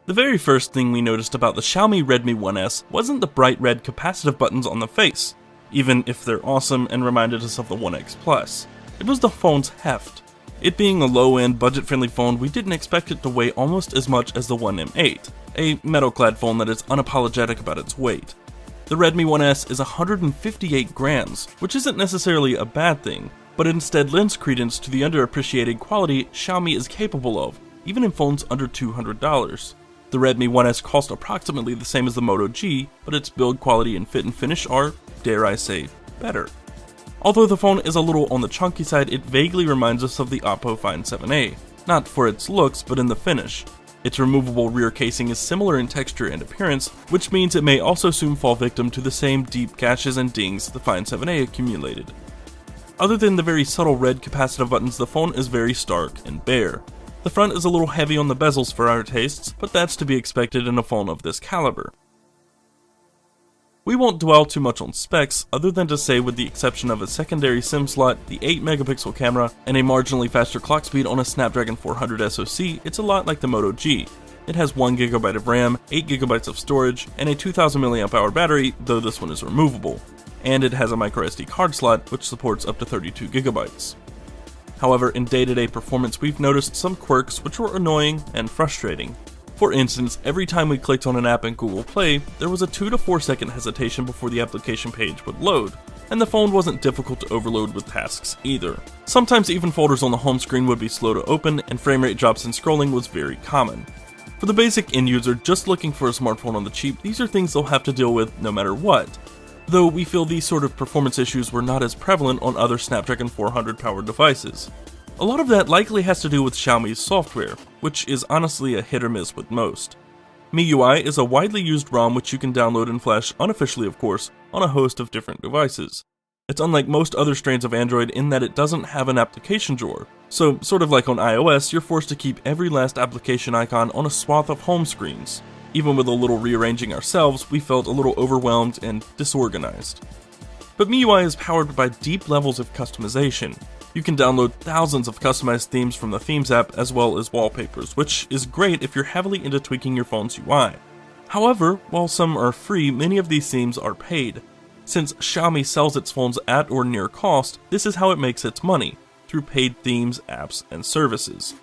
The very first thing we noticed about the Xiaomi Redmi 1S wasn't the bright red capacitive buttons on the face, even if they're awesome and reminded us of the 1X Plus. It was the phone's heft. It being a low-end, budget-friendly phone, we didn't expect it to weigh almost as much as the 1M8, a metal-clad phone that is unapologetic about its weight. The Redmi 1S is 158 grams, which isn't necessarily a bad thing, but instead lends credence to the underappreciated quality Xiaomi is capable of, even in phones under $200. The Redmi 1S cost approximately the same as the Moto G, but its build quality and fit and finish are, dare I say, better. Although the phone is a little on the chunky side, it vaguely reminds us of the Oppo Find 7a, not for its looks but in the finish. Its removable rear casing is similar in texture and appearance, which means it may also soon fall victim to the same deep gashes and dings the Find 7a accumulated. Other than the very subtle red capacitive buttons, the phone is very stark and bare. The front is a little heavy on the bezels for our tastes, but that's to be expected in a phone of this caliber. We won't dwell too much on specs, other than to say with the exception of a secondary SIM slot, the 8-megapixel camera, and a marginally faster clock speed on a Snapdragon 400 SoC, it's a lot like the Moto G. It has 1GB of RAM, 8GB of storage, and a 2000 mAh battery, though this one is removable. And it has a microSD card slot, which supports up to 32GB. However, in day-to-day performance we've noticed some quirks which were annoying and frustrating. For instance, every time we clicked on an app in Google Play, there was a 2 to 4 second hesitation before the application page would load, and the phone wasn't difficult to overload with tasks either. Sometimes even folders on the home screen would be slow to open, and frame rate drops in scrolling was very common. For the basic end user just looking for a smartphone on the cheap, these are things they'll have to deal with no matter what. Though we feel these sort of performance issues were not as prevalent on other Snapdragon 400 powered devices. A lot of that likely has to do with Xiaomi's software, which is honestly a hit or miss with most. MIUI is a widely used ROM which you can download and flash, unofficially of course, on a host of different devices. It's unlike most other strains of Android in that it doesn't have an application drawer, so sort of like on iOS, you're forced to keep every last application icon on a swath of home screens. Even with a little rearranging ourselves, we felt a little overwhelmed and disorganized. But MIUI is powered by deep levels of customization. You can download thousands of customized themes from the Themes app as well as wallpapers, which is great if you're heavily into tweaking your phone's UI. However, while some are free, many of these themes are paid. Since Xiaomi sells its phones at or near cost, this is how it makes its money, through paid themes, apps, and services.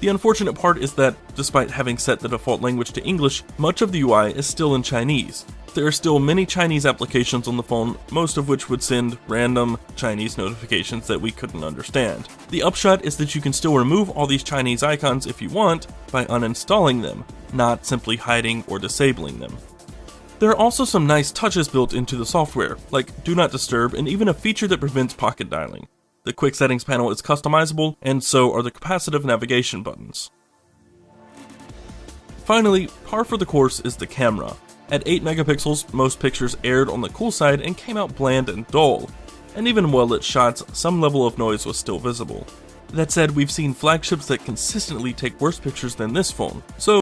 The unfortunate part is that, despite having set the default language to English, much of the UI is still in Chinese. There are still many Chinese applications on the phone, most of which would send random Chinese notifications that we couldn't understand. The upshot is that you can still remove all these Chinese icons if you want by uninstalling them, not simply hiding or disabling them. There are also some nice touches built into the software, like Do Not Disturb and even a feature that prevents pocket dialing. The quick settings panel is customizable, and so are the capacitive navigation buttons. Finally, par for the course is the camera. At 8 megapixels, most pictures aired on the cool side and came out bland and dull, and even in well-lit shots, some level of noise was still visible. That said, we've seen flagships that consistently take worse pictures than this phone, so